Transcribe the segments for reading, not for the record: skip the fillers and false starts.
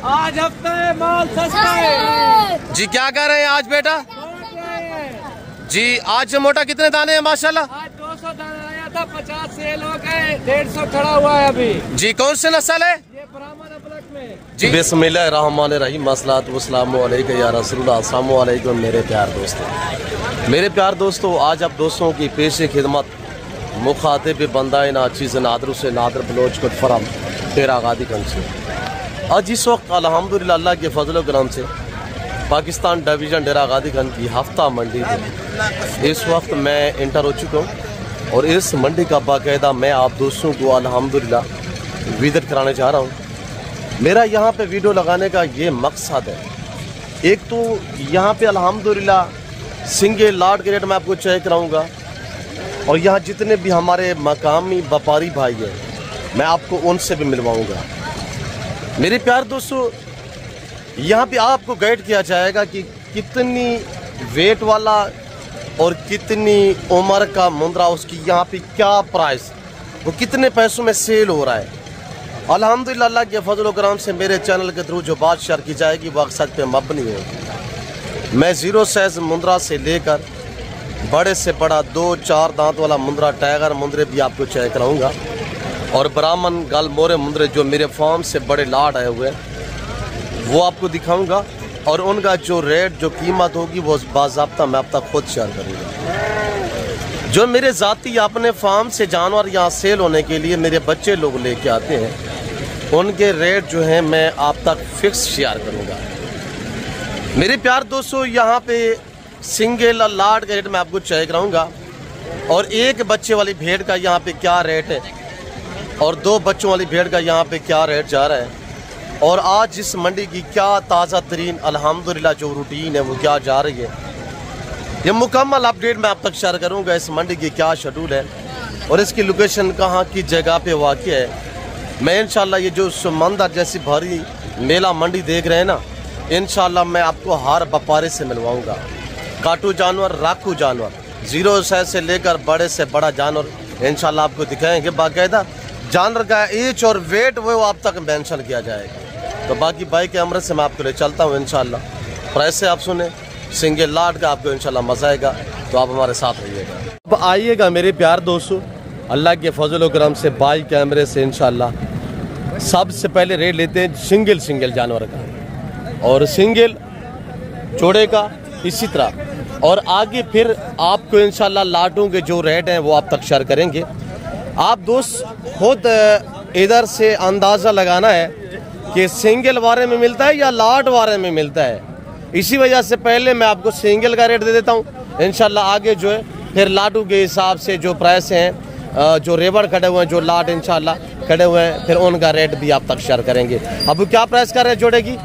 आज हफ्ते माल सस्ता है जी। क्या कह रहे हैं आज बेटा जी? आज मोटा कितने दाने हैं माशाल्लाह? आज 200 दाना आया था, 50 सेल हो गए, 150 खड़ा हुआ है अभी जी। कौन से नस्ल है ये? ब्राह्मण अबलक में जी। बिस्मिल्लाहिर्रहमानिर्रहीम, मसलातु वस्सलामु अलैका या रसूलल्लाह। अस्सलामु अलैकुम मेरे प्यार दोस्तों, आज आप दोस्तों की पेश खिदमत मुखातिब बंदाए नाचीज़ नादर से नादर बलोच को फरम तेरा गादी गंज से। आज इस वक्त अल्हम्दुलिल्लाह अल्लाह के फजल करम से पाकिस्तान डिवीज़न डेरा गादी गंज की हफ्ता मंडी में इस वक्त मैं इंटर हो चुका हूँ और इस मंडी का बाकायदा मैं आप दोस्तों को अल्हम्दुलिल्लाह विजिट कराने जा रहा हूँ। मेरा यहाँ पे वीडियो लगाने का ये मकसद है, एक तो यहाँ पे अल्हम्दुलिल्लाह सिंगल लाट के रेट में आपको चेक कराऊँगा और यहाँ जितने भी हमारे मकामी व्यापारी भाई हैं मैं आपको उनसे भी मिलवाऊँगा। मेरे प्यार दोस्तों, यहाँ पे आपको गाइड किया जाएगा कि कितनी वेट वाला और कितनी उम्र का मुंद्रा, उसकी यहाँ पे क्या प्राइस, वो कितने पैसों में सेल हो रहा है। अल्हम्दुलिल्लाह अल्लाह के फजल करम से मेरे चैनल के थ्रू जो बात शेयर की जाएगी वो अक्सर पे मबनी होगी। मैं ज़ीरो साइज मुंद्रा से लेकर बड़े से बड़ा 2-4 दांत वाला मुंद्रा, टाइगर मुंद्रे भी आपको चेक कराऊंगा और ब्राह्मण गल मोरे मुंद्रे जो मेरे फार्म से बड़े लाट आए हुए हैं वो आपको दिखाऊंगा और उनका जो रेट, जो कीमत होगी वो बाज़ाब्ता मैं आप तक खुद शेयर करूँगा। जो मेरे ज़ाती अपने फार्म से जानवर यहाँ सेल होने के लिए मेरे बच्चे लोग लेके आते हैं, उनके रेट जो हैं मैं आप तक फिक्स शेयर करूँगा। मेरे प्यार दोस्तों, यहाँ पे सिंगल लाट का रेट मैं आपको चेक कराऊँगा और एक बच्चे वाली भेड़ का यहाँ पे क्या रेट है और 2 बच्चों वाली भेड़ का यहाँ पे क्या रेट जा रहा है और आज इस मंडी की क्या ताज़ा तरीन अल्हम्दुलिल्लाह जो रूटीन है वो क्या जा रही है, ये मुकम्मल अपडेट मैं आप तक शेयर करूँगा। इस मंडी की क्या शेड्यूल है और इसकी लोकेशन कहाँ की जगह पे वाक़ है। मैं इंशाल्लाह ये जो समंदर जैसी भारी मेला मंडी देख रहे हैं ना, इंशाल्लाह मैं आपको हर व्यापारी से मिलवाऊँगा। काटू जानवर, राखू जानवर, ज़ीरो साइज से लेकर बड़े से बड़ा जानवर इंशाल्लाह आपको दिखाएंगे। बाकायदा जानवर का एज और वेट वो आप तक मेंशन किया जाएगा। तो बाकी बाइक के अमृत से मैं आपको ले चलता हूँ इंशाल्लाह। प्राइस से आप सुने, सिंगल लाट का आपको इंशाल्लाह मज़ा आएगा, तो आप हमारे साथ रहिएगा। अब आइएगा मेरे प्यार दोस्तों, अल्लाह के फजल करम से बाइक कैमरे से इंशाल्लाह सबसे पहले रेट लेते हैं सिंगल जानवर का और सिंगल जोड़े का, इसी तरह और आगे फिर आपको इंशाल्लाह लाटों के जो रेट हैं वो आप तक शेयर करेंगे। आप दोस्त खुद इधर से अंदाज़ा लगाना है कि सिंगल वारे में मिलता है या लाट वारे में मिलता है। इसी वजह से पहले मैं आपको सिंगल का रेट दे देता हूँ, इंशाल्लाह आगे जो है फिर लाटू के हिसाब से जो प्राइस हैं, जो रेबड़ खड़े हुए हैं, जो लाट इंशाल्लाह खड़े हुए हैं, फिर उनका रेट भी आप तक शेयर करेंगे। अब क्या प्राइस कर रहे हैं जोड़े की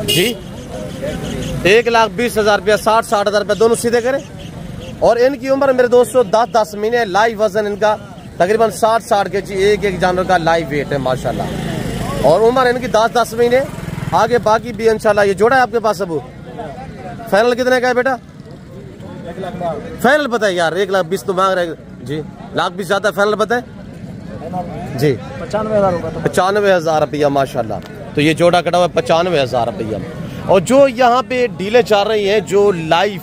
जी? 1,20,000 रुपया, 60,000 रुपया दोनों सीधे करें। और इनकी उम्र मेरे दोस्तों 10 महीने, लाइव वजन इनका तकरीबन 60 के जी एक जानवर का लाइव वेट है माशाल्लाह। और उम्र इनकी 10 महीने। आगे बाकी भी इंशाल्लाह। ये जोड़ा है आपके पास अबू? फाइनल कितने का है बेटा? फाइनल बताए यार, 1,20,000 तो मांग रहे जी, 1,20,000 ज्यादा, फाइनल बताए जी। 95,000 रुपया माशाल्लाह। तो ये जोड़ा कटा हुआ है 95,000 रुपया। और जो यहाँ पे डीलें चल रही हैं, जो लाइव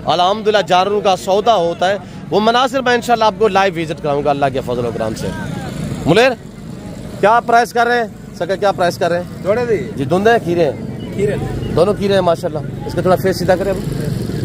अल्हम्दुलिल्लाह जानवरों का सौदा होता है, वो मनासिर मैं इंशाल्लाह आपको लाइव विजिट कराऊंगा अल्लाह के फजल करम से। मुलेर क्या प्राइस कर रहे हैं? सका क्या प्राइस कर रहे हैं? जोड़े जी धुंधे खीरे हैं, खीरे दोनों खीरे हैं माशाल्लाह। इसका थोड़ा फेस सीधा करें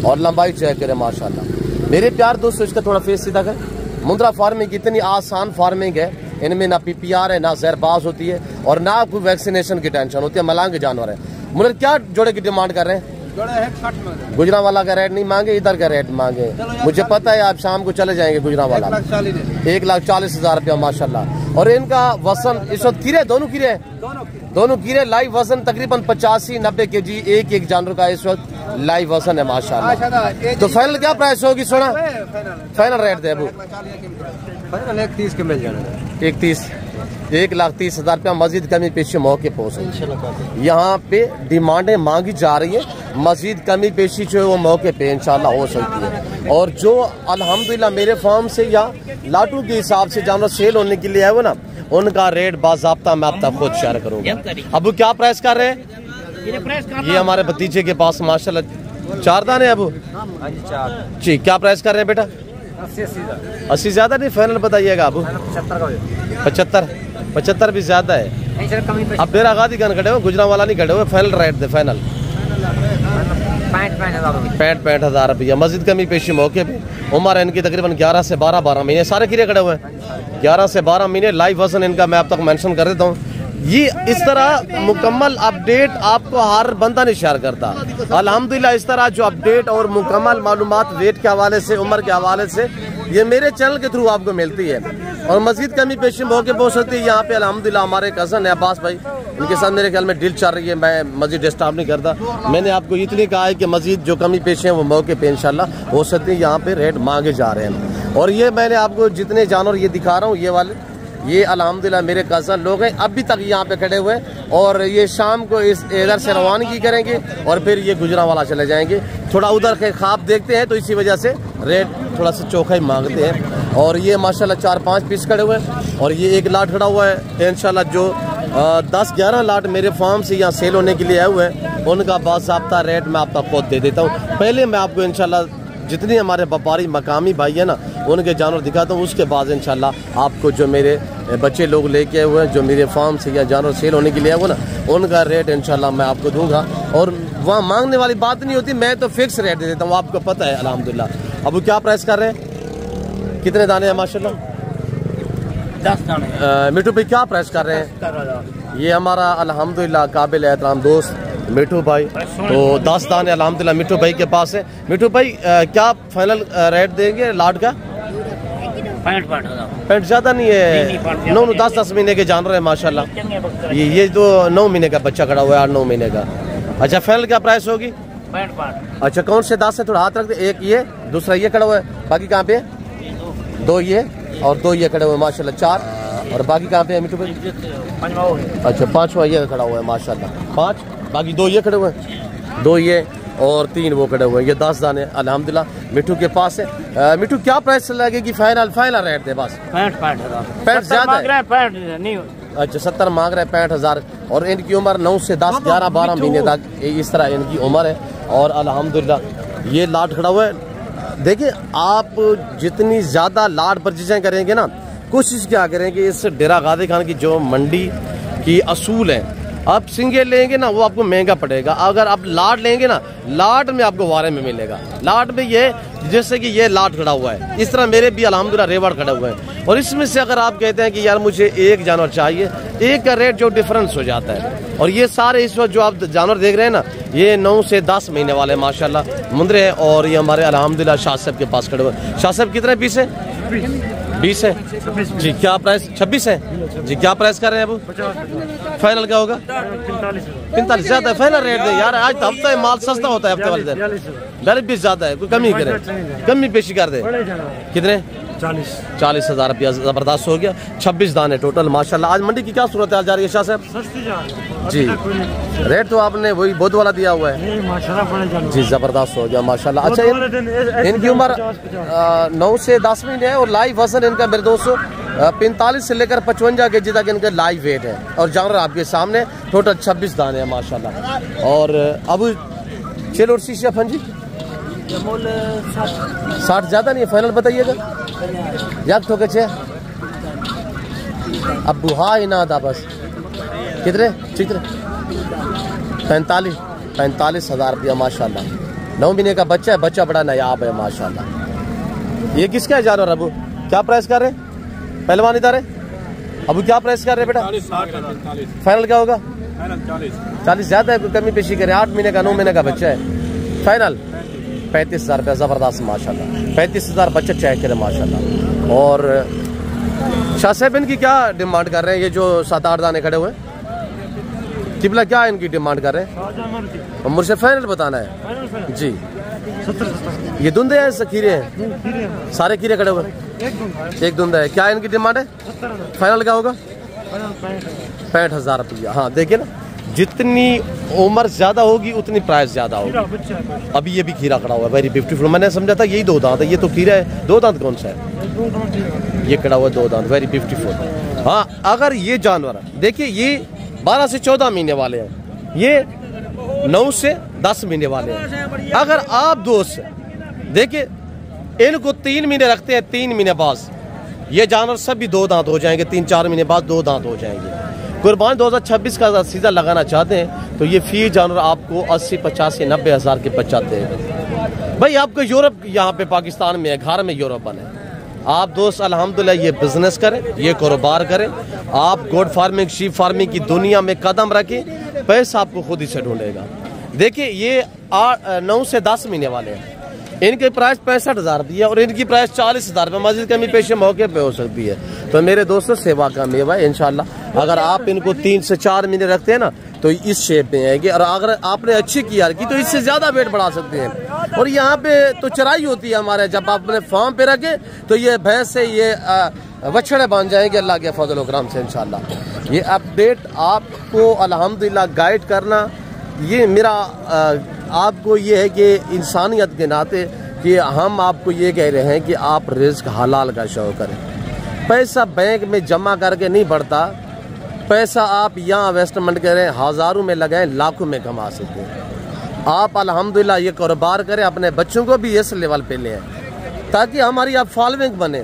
और लंबाई चेक करें माशाल्लाह। मेरे प्यार दोस्तों, इसका थोड़ा फेस सीधा करें। मुंद्रा फार्मिंग इतनी आसान फार्मिंग है, इनमें ना PPR है, ना जहरबाज होती है और ना कोई वैक्सीनेशन की टेंशन होती है। मलांग जानवर है। मुझे क्या जोड़े की डिमांड कर रहे हैं? जोड़ा है 60 में। गुजरा वाला का रेट नहीं मांगे, इधर का रेट मांगे। मुझे पता है आप शाम को चले जाएंगे गुजरा वाला। 1,40,000 रुपया माशाल्लाह। और इनका वजन इस वक्त कीरे, दोनों कीरे लाइव वजन तकरीबन 85-90 के जी एक जानवर का इस वक्त लाइव वजन है माशाल्लाह। तो फाइनल क्या प्राइस होगी? सोना फाइनल रेट दे अबू? 1,30,000 के मिल जाना। 1,30,000 रुपया। मजीद कमी पेशी मौके पे हो सकती है। यहाँ पे डिमांडें मांगी जा रही है, मजीद कमी पेशी जो है वो मौके पे इंशाल्लाह हो सकती है। और जो अल्हम्दुलिल्लाह मेरे फार्म से या लाटू के हिसाब से जानवर सेल होने के लिए है वो ना, उनका रेट बाज़ाब्ता मैं आप तक खुद शेयर करूंगा। अबू क्या प्राइस कर रहे हैं? ये हमारे भतीजे के पास माशाल्लाह 4 दाने अबू जी, क्या प्राइस कर रहे हैं बेटा? 80 ज्यादा नहीं, फाइनल बताइएगा अबू। 75 भी ज्यादा है। अब बेरा गादी गन खड़े हो, गुजरावाला नहीं खड़े हुए, फाइनल रेट दे फाइनल 65,000 रुपया। मस्जिद कमी पेशी मौके पे। उम्र है इनकी तकरीबन 11 से 12 महीने। सारे खीरे खड़े हुए हैं 11 से 12 महीने। लाइव वजन इनका मैं आप तक मेंशन कर देता हूँ। ये इस तरह मुकम्मल अपडेट आपको हर बंदा नहीं शेयर करता। अल्हम्दुलिल्लाह इस तरह जो अपडेट और मुकम्मल मालूमात वेट के हवाले से, उम्र के हवाले से, ये मेरे चैनल के थ्रू आपको मिलती है। और मस्जिद कमी पेशी मौके पर हो सकती है। यहाँ पे अल्हम्दुलिल्लाह हमारे कज़न है अब्बास भाई, इनके साथ मेरे ख्याल में डील चल रही है। मैं मस्जिद डिस्टर्ब नहीं करता। मैंने आपको इतनी कहा है कि मस्जिद जो कमी पेशी है वो मौके पे इंशाल्लाह हो सकती है। यहाँ पे रेट मांगे जा रहे हैं। और ये मैंने आपको जितने जानवर ये दिखा रहा हूँ, ये वाले ये अल्हम्दुलिल्लाह मेरे कज़न लोग हैं, अभी तक यहाँ पे खड़े हुए हैं। और ये शाम को इस इधर से रवानगी करेंगे और फिर ये गुजरावाला चले जाएंगे। थोड़ा उधर के ख्वाब देखते हैं तो इसी वजह से रेट थोड़ा सा चोखा ही मांगते हैं। और ये माशाल्लाह 4-5 पीस खड़े हुए हैं। और ये एक लाट खड़ा हुआ है इंशाल्लाह। जो 10-11 लाट मेरे फार्म से यहाँ सेल होने के लिए आए हुए हैं, उनका बाज़ाब्ता रेट मैं आप तक खुद दे देता हूँ। पहले मैं आपको इंशाल्लाह जितने हमारे व्यापारी मकामी भाई है ना, उनके जानवर दिखाता हूँ। उसके बाद इंशाल्लाह आपको जो मेरे बच्चे लोग लेके आए हुए हैं, जो मेरे फार्म से या जानवर सेल होने के लिए आए हुए ना, उनका रेट इंशाल्लाह मैं आपको दूंगा। और वहाँ मांगने वाली बात नहीं होती, मैं तो फिक्स रेट दे देता हूँ, आपको पता है अल्हम्दुलिल्लाह। अब क्या प्राइस कर रहे हैं? कितने दाने हैं माशाल्लाह? 10 दाने। मिठू भाई क्या प्राइस कर रहे हैं? ये हमारा अल्हम्दुलिल्लाह काबिल एहतराम दोस्त मिठू भाई, तो 10 दाने अल्हम्दुलिल्लाह मिठू भाई के पास है। मिठू भाई क्या फाइनल रेट देंगे लाट का? 65 ज्यादा नहीं है। 9-10 महीने के जानवर है माशाल्लाह। ये तो 9 महीने का बच्चा खड़ा हुआ है, 8-9 महीने का। अच्छा फाइनल क्या प्राइस होगी? 65। अच्छा कौन से 10 है? थोड़ा हाथ रख दे। एक ये, दूसरा ये खड़ा हुआ है, बाकी कहाँ पे? 2 ये और 2 ये खड़े हुए हैं माशाल्लाह, 4। और बाकी कहाँ पे है मिठू भाई? अच्छा 5वां ये खड़ा हुआ है माशाल्लाह, 5। बाकी 2 ये खड़े हुए हैं, 2 ये और 3 वो खड़े हुए हैं। ये 10 दाने अल्हम्दुलिल्लाह मिठू के पास है। मिठू क्या प्राइस लगेगी? फाइनल रेट दे बस। 65 ज्यादा है। अच्छा 70 मांग रहे हैं, 65,000। और इनकी उम्र 9 से 10, 11, 12 महीने तक इस तरह इनकी उम्र है। और अल्हम्दुलिल्लाह ये लाट खड़ा हुआ है। देखिए आप जितनी ज्यादा लाट परचेजें करेंगे ना, कोशिश क्या करेंगे इस डेरा गादी खान की जो मंडी की असूल है, आप सिंगल लेंगे ना वो आपको महंगा पड़ेगा। अगर आप लाट लेंगे ना, लाट में आपको वारे में मिलेगा। लाट में ये जैसे कि ये लाट खड़ा हुआ है, इस तरह मेरे भी अल्हम्दुलिल्लाह रेवाड़ खड़े हुए हैं। और इसमें से अगर आप कहते हैं कि यार मुझे एक जानवर चाहिए, एक का रेट जो डिफरेंस हो जाता है। और ये सारे इस वक्त जो आप जानवर देख रहे हैं ना, ये 9 से 10 महीने वाले माशाल्लाह मुंदरे हैं। और ये हमारे अल्हम्दुलिल्लाह शाह साहब के पास खड़े हुए। शाह साहब कितने पीस है? 20 है जी। क्या प्राइस? 26 है जी। क्या प्राइस कर रहे हैं अबू? फाइनल क्या होगा? 45 ज्यादा है। फाइनल रेट दे यार, आज हफ्ता माल सस्ता होता है हफ्ते वाले दिन। 42 ज्यादा है, कोई कमी करे, कमी पेशी कर दे। कितने? 40,000 रुपया जबरदस्त हो गया। 26 दाने टोटल माशाल्लाह। आज मंडी की क्या सूरत हाल जा रही है शाह साहब जी? रेट तो आपने वही बहुत वाला दिया हुआ है जी, जबरदस्त हो गया माशाल्लाह। अच्छा इनकी उम्र 9 से 10 महीने है। और लाइव वजन इनका मेरे दोस्तों 45 से लेकर 55 kg तक इनका लाइव वेट है। और जानवर आपके सामने टोटल 26 दाने हैं माशाल्लाह। और अब चलो और शीशा फंजी 60 ज्यादा नहीं है, फाइनल बताइएगा। याद ठोके छे अब बुहा ही ना था बस। कितने? 45,000 रुपया माशाल्लाह। 9 महीने का बच्चा है, बच्चा बड़ा नायाब है माशाल्लाह। ये किसका है जानवर अबू? क्या प्राइस कर रहे? पहलवान इधर है अबू, क्या प्राइस कर रहे बेटा? 40। फाइनल क्या होगा? 40 ज्यादा है, कमी पेशी करे। 8 महीने का 9 महीने का बच्चा है। फाइनल 35,000 रुपया जबरदस्त माशाल्लाह। 35,000 बच्चा चेक करे माशाल्लाह। और शाह साहब इनकी क्या डिमांड कर रहे हैं? ये जो 7-8 दाने खड़े हुए किबला, क्या इनकी डिमांड कर रहे हैं? मुझसे फाइनल बताना है जी। ये धुंधे हैं खीरे हैं? सारे खीरे खड़े हुए, एक धुंधा है। क्या इनकी डिमांड है? फाइनल क्या होगा? 65,000 रुपया। हाँ देखिए ना, जितनी उम्र ज्यादा होगी उतनी प्राइस ज्यादा होगी। अभी ये भी खीरा खड़ा हुआ है, वेरी ब्यूटीफुल। मैंने समझा था यही 2 दांत है, ये तो खीरा है। 2 दांत कौन सा है? ये खड़ा हुआ 2 दांत, वेरी ब्यूटीफुल। हाँ, अगर ये जानवर देखिए, ये 12 से 14 महीने वाले हैं, ये 9 से 10 महीने वाले हैं। अगर आप दोस्त देखिए, इनको 3 महीने रखते हैं, 3 महीने बाद ये जानवर सभी 2 दांत हो जाएंगे, 3-4 महीने बाद 2 दांत हो जाएंगे। कुर्बानी 2026 का सीजन लगाना चाहते हैं तो ये फी जानवर आपको 80, 85, 90 हज़ार के बच्चा देगा। भाई आपको यूरोप यहाँ पे पाकिस्तान में है, घर में यूरोप बने, आप दोस्त अल्हम्दुलिल्लाह ये बिजनेस करें, ये कारोबार करें, आप गोड फार्मिंग, शीप फार्मिंग की दुनिया में कदम रखें, पैसा आपको खुद ही से ढूंढेगा। देखिए ये 9 से 10 महीने वाले हैं, इनके प्राइस 65,000 रुपये और इनकी प्राइस 40,000 रुपये, मजीद कमी पेशे मौके पे हो सकती है। तो मेरे दोस्तों सेवा का मेवा है इंशाल्लाह। अगर आप इनको 3 से 4 महीने रखते हैं ना तो इस शेप में आएंगे, और अगर आपने अच्छी कियार की तो इससे ज्यादा वेट बढ़ा सकते हैं। और यहाँ पे तो चराई होती है हमारे, जब आप अपने फार्म पे रखे तो ये भैंस से ये बछड़े बन जाएंगे अल्लाह के फजल करम से इंशाल्लाह। ये अपडेट आपको अल्हम्दुलिल्लाह गाइड करना, ये मेरा आपको ये है कि इंसानियत के नाते कि हम आपको ये कह रहे हैं कि आप रिस्क हलाल का शौक करें। पैसा बैंक में जमा करके नहीं बढ़ता, पैसा आप यहाँ इन्वेस्टमेंट करें, हज़ारों में लगाएं, लाखों में कमा सकते हैं। आप अल्हम्दुलिल्लाह ये कारोबार करें, अपने बच्चों को भी इस लेवल पे लें ताकि हमारी आप फॉलोइंग बने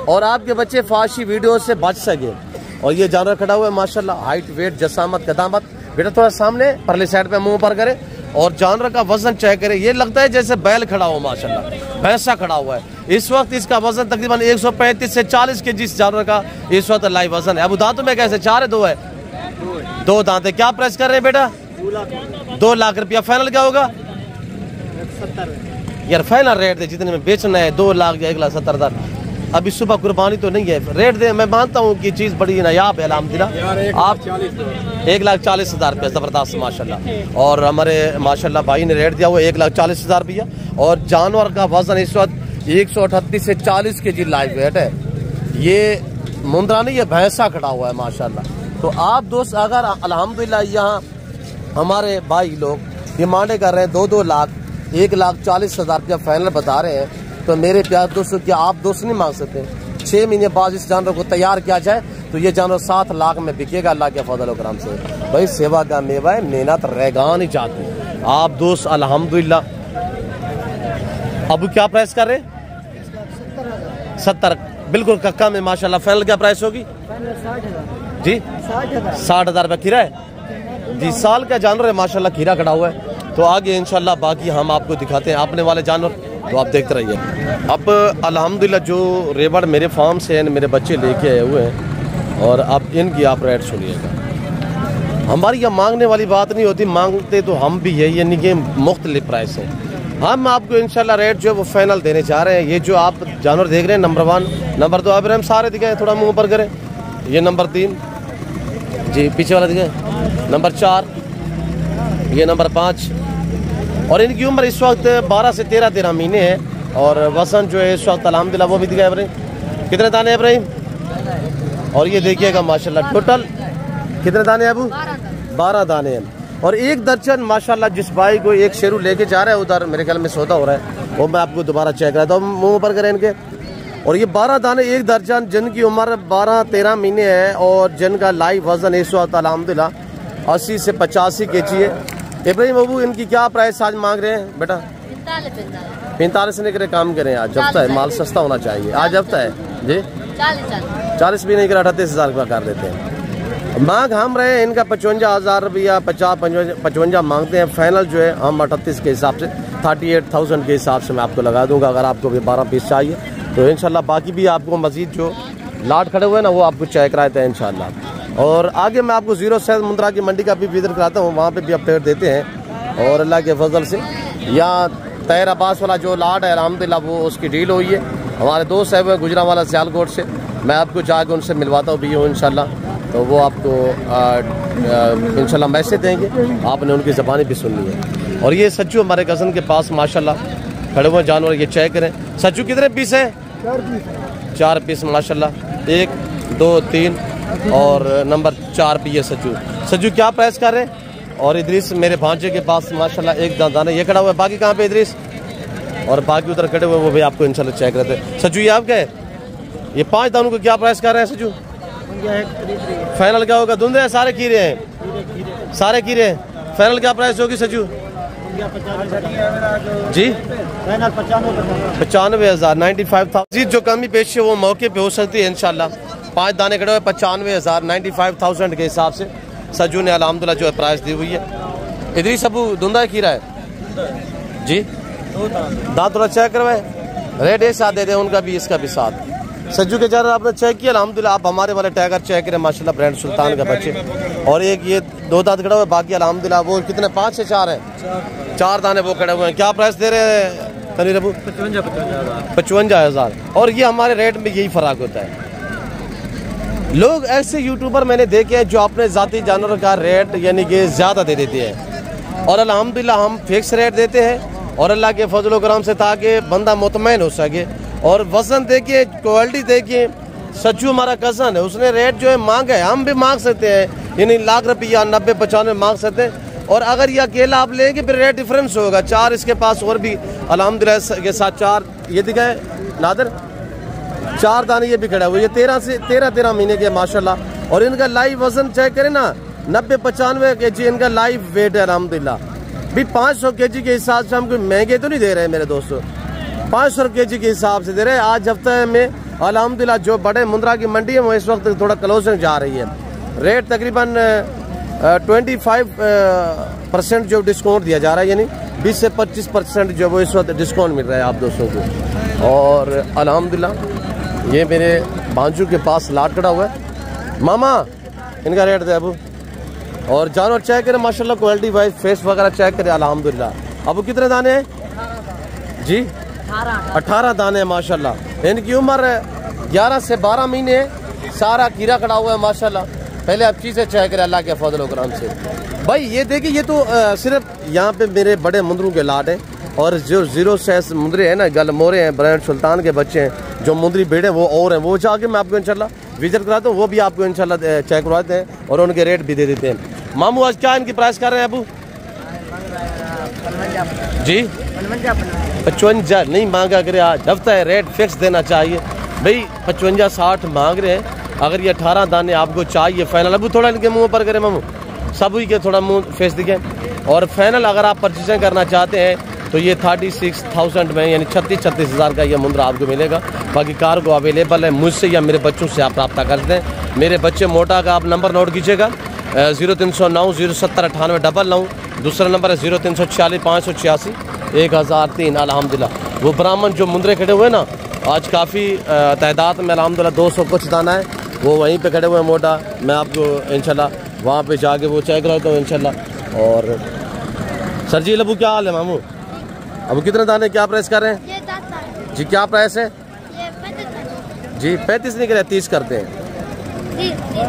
और आपके बच्चे फाशी वीडियो से बच सके। और ये जानवर खड़ा हुआ है माशाल्लाह, हाइट, वेट, जसामत, कदामत। बेटा थोड़ा सामने परले साइड पे मुंह पर करे और जानवर का वजन चेक करें। ये लगता है जैसे बैल खड़ा हो माशाल्लाह, भैंसा खड़ा हुआ है। इस वक्त इसका वजन तकरीबन 135 से 40 के जिस जानवर का इस वक्त लाइव वजन है। अब दांतों में कैसे 4 है 2 है? 2 दांत है। क्या प्राइस कर रहे हैं बेटा? 2 लाख रुपया। फाइनल क्या होगा यार? फाइनल रेट दे, जितने में बेचना है 2 लाख या 1,70,000। अभी सुबह कुर्बानी तो नहीं है, रेट दे। मैं मानता हूँ कि चीज़ बड़ी नायाब है अल्हम्दुलिल्लाह। आप 1,40,000 रुपये, ज़बरदस्त माशाल्लाह। और हमारे माशाल्लाह भाई ने रेट दिया हुआ 1,40,000 रुपया। और जानवर का वजन इस वक्त 138 से 40 के जी लाइव वेट है। ये मुंद्रा नहीं, ये भैंसा खड़ा हुआ है माशाल्लाह। तो आप दोस्त अगर अल्हम्दुलिल्लाह यहाँ हमारे भाई लोग डिमांडें कर रहे हैं 2-2 लाख, 1,40,000 रुपया फाइनल बता रहे हैं, तो मेरे प्यार दोस्तों क्या आप दोस्त नहीं मांग सकते? 6 महीने बाद इस जानवर को तैयार किया जाए तो ये जानवर 7 लाख में बिकेगा अल्लाह के फजल करम से। भाई सेवा का मेवा है, मेहनत रेगा नहीं जाती। आप दोस्त अल्हम्दुलिल्लाह। अब क्या प्राइस कर रहे? 70 बिल्कुल कक्का में माशाल्लाह। फाइनल क्या प्राइस होगी जी? 60,000 रुपये खीरा है जी। साल का जानवर है माशाल्लाह, खीरा खड़ा हुआ है। तो आगे इंशाल्लाह बाकी हम आपको दिखाते हैं अपने वाले जानवर, तो आप देखते रहिए। अब अल्हम्दुलिल्लाह जो रेबड़ मेरे फार्म से हैं, मेरे बच्चे लेके आए हुए हैं, और अब इनकी आप रेट सुनिएगा। हमारी यह मांगने वाली बात नहीं होती, मांगते तो हम भी है, ये नहीं कि मुख्तलिफ प्राइस है। हम आपको इंशाल्लाह रेट जो है वो फाइनल देने जा रहे हैं। ये जो आप जानवर देख रहे हैं नंबर 1, नंबर 2 अब हम सारे दिखाएं, थोड़ा मुँह पर करें। ये नंबर 3 जी, पीछे वाला दिखाएं, नंबर 4, ये नंबर 5। और इनकी उम्र इस वक्त 12 से 13 महीने है। और वजन जो है इस वक्त अल्हम्दुलिल्लाह वो भी दिखाया इब्राहिम। कितने दाने इब्राहिम? और ये देखिएगा माशाल्लाह टोटल कितने दाने हैं अबू? 12 दाने हैं। और 1 दर्जन माशाल्लाह जिस भाई को एक शेरू लेके जा रहा है उधर मेरे ख्याल में सौदा हो रहा है, वो मैं आपको दोबारा चेक कराता हूँ। मुँह पर करें इनके। और ये 12 दाने 1 दर्जन जिनकी उम्र 12-13 महीने है और जिनका लाइव वजन इस वक्त अल्हम्दुलिल्लाह 80 से 85 kg है। इब्राहिम बाबू इनकी क्या प्राइस आज मांग रहे हैं बेटा? 45 ने करे काम करें। आज हफ्ता है, माल सस्ता होना चाहिए। आज हफ्ता है जी। 40 भी नहीं करे, 38,000 रुपया कर देते हैं। मांग हम रहे हैं इनका 55,000 रुपया, 50-55 मांगते हैं। फाइनल जो है हम 38 के हिसाब से 38,000 के हिसाब से मैं आपको लगा दूंगा। अगर आपको भी 12 पीस चाहिए तो इंशाल्लाह बाकी भी आपको मजीद जो लाट खड़े हुए हैं ना वो आपको चेक कराते हैं इंशाल्लाह। और आगे मैं आपको 0 से मुंद्रा की मंडी का भी विजिट कराता हूँ, वहाँ पे भी अपडेट देते हैं। और अल्लाह के फजल से यहाँ तैर अब्बास वाला जो लाट है अल्हम्दुलिल्लाह वो उसकी डील हुई है। हमारे दोस्त है वो गुजरांवाला सियालकोट से, मैं आपको जाकर उनसे मिलवाता हूँ भी हूँ इंशाल्लाह। तो वो आपको इंशाल्लाह मैसेज देंगे, आपने उनकी ज़बानी भी सुननी है। और ये सच्चू हमारे कज़न के पास माशाल्लाह खड़े हुए जानवर, ये चेक करें। सच्चू कितने पीस है? 4 पीस माशाल्लाह। 1, 2, 3 और नंबर 4 पे ये सच्चू। सच्चू क्या प्राइस कर रहे हैं? और इदरीस मेरे भांजे के पास माशाल्लाह 1 दाना ये खड़ा हुआ है। बाकी कहाँ पे इदरीस? और बाकी उधर खड़े हुए वो भी आपको इंशाल्लाह चेक रहते हैं। सच्चू ये आपका है? ये 5 दानों को क्या प्राइस कर रहे हैं सच्चू? फाइनल क्या होगा? धुंधे सारे खीरे हैं, सारे खीरे हैं। फाइनल क्या प्राइस होगी सजू जी? 95,000, 95,000 जी। जो कमी पेश है वो मौके पे हो सकती है इंशाल्लाह। 5 दाने खड़े हुए 95,000, 95,000 के हिसाब से सजू ने अल्हम्दुलिल्लाह जो है प्राइस दी हुई है। इधर ही सब धुंधा खीरा है जी। दांत थोड़ा चेक करवाए, रेट एक साथ दे दे, उनका भी इसका भी साथ। सज्जू के चार आपने चेक किया अल्हम्दुलिल्लाह। आप हमारे वाले टाइगर चेक करें माशाल्लाह, ब्रांड सुल्तान का बच्चे। और एक ये 2 दांत खड़ा हुआ है, बाकी अल्हम्दुलिल्लाह वो कितने 5 से 4 हैं, 4 दाने वो खड़े हुए हैं। क्या प्राइस दे रहे हैं तनीर अबू? 55,000। और ये हमारे रेट में यही फर्क होता है। लोग ऐसे यूट्यूबर मैंने देखे हैं जो अपने जाती जानवर का रेट यानी कि ज़्यादा दे देते हैं, और अल्हम्दुलिल्लाह हम फिक्स रेट देते हैं, और अल्लाह के फजल व करम से ताकि बंदा मुतमईन हो सके। और वजन देखिए, क्वालिटी देखिए। सच्चू हमारा कज़न है, उसने रेट जो है मांगा है, हम भी मांग सकते हैं, यानी लाख रुपया 90-95 मांग सकते हैं। और अगर ये अकेला आप लेंगे फिर रेट डिफरेंस होगा। 4 इसके पास और भी अल्हम्दुलिल्लाह के साथ 4 ये दिखाए नादर, 4 दाने ये भी खड़ा हुआ। ये 13 महीने के माशाल्लाह। और इनका लाइव वजन चेक करें ना, 90-95 kg इनका लाइव वेट है अल्हम्दुलिल्लाह। भी 500 kg के हिसाब से हम कोई महंगे तो नहीं दे रहे हैं मेरे दोस्तों, 500 kg के हिसाब से दे रहे हैं। आज हफ्ते में अल्हम्दुलिल्लाह जो बड़े मुंद्रा की मंडी है वो इस वक्त थोड़ा क्लोजिंग जा रही है। रेट तकरीबन 25% जो डिस्काउंट दिया जा रहा है, यानी 20 से 25% जो वो इस वक्त डिस्काउंट मिल रहा है आप दोस्तों को। और अल्हम्दुलिल्लाह ये मेरे बांजू के पास लाट खड़ा हुआ है। मामा इनका रेट दे अबू। और जानवर चेक करें माशाल्लाह, क्वालिटी वाइज फेस वगैरह चेक करें अल्हम्दुलिल्लाह। अबू कितने दाने हैं जी? 18 दाने माशाल्लाह। इनकी उम्र 11 से 12 महीने है। सारा कीड़ा खड़ा हुआ है माशाल्लाह। पहले आप चीज़ें चेक करें अल्लाह के फजल व करम से। भाई ये देखिए, ये तो सिर्फ यहाँ पे मेरे बड़े मुंदरों के लाट हैं। और जो 0 6 मुंदरे हैं ना, गल मोरे हैं, ब्रांड सुल्तान के बच्चे हैं, जो मुंदरी बेड़े वो और हैं, वो जाके मैं आपको इंशाल्लाह विजिट कराता हूँ, वो भी आपको इंशाल्लाह चेक करवाते हैं और उनके रेट भी दे देते हैं। मामू आज क्या इनकी प्राइस कर रहे हैं अबू जी? 55 नहीं मांगा करे, आज हफ्ता है, रेट फिक्स देना चाहिए भाई। 55-60 मांग रहे हैं। अगर ये 18 दाने आपको चाहिए फाइनल, अबू थोड़ा इनके मुंह पर करें मामू, सभी के थोड़ा मुंह फेस दिखे। और फाइनल अगर आप परचेजिंग करना चाहते हैं तो ये 36,000 में यानी 36 हज़ार का ये मुंद्रा आपको मिलेगा। बाकी कार्गो अवेलेबल है, मुझसे या मेरे बच्चों से आप रब्ता करते हैं। मेरे बच्चे मोटा का आप नंबर नोट कीजिएगा, 0309 070 9899। दूसरा नंबर है 0346 586 1003। अल्हम्दुलिल्लाह वो ब्राह्मण जो मुंद्रे खड़े हुए ना, आज काफ़ी तादाद में अल्हम्दुलिल्लाह 200 कुछ दाना है, वो वहीं पे खड़े हुए हैं मोटा। मैं आपको इंशाल्लाह वहाँ पे जाके वो चेक कराता हूँ इंशाल्लाह। और सर जी लबू क्या हाल है मामू? अब कितने दाने क्या प्राइस कर रहे हैं ये 10 है जी? क्या प्राइस है ये 35 जी? 35 नहीं करे, 30 करते हैं।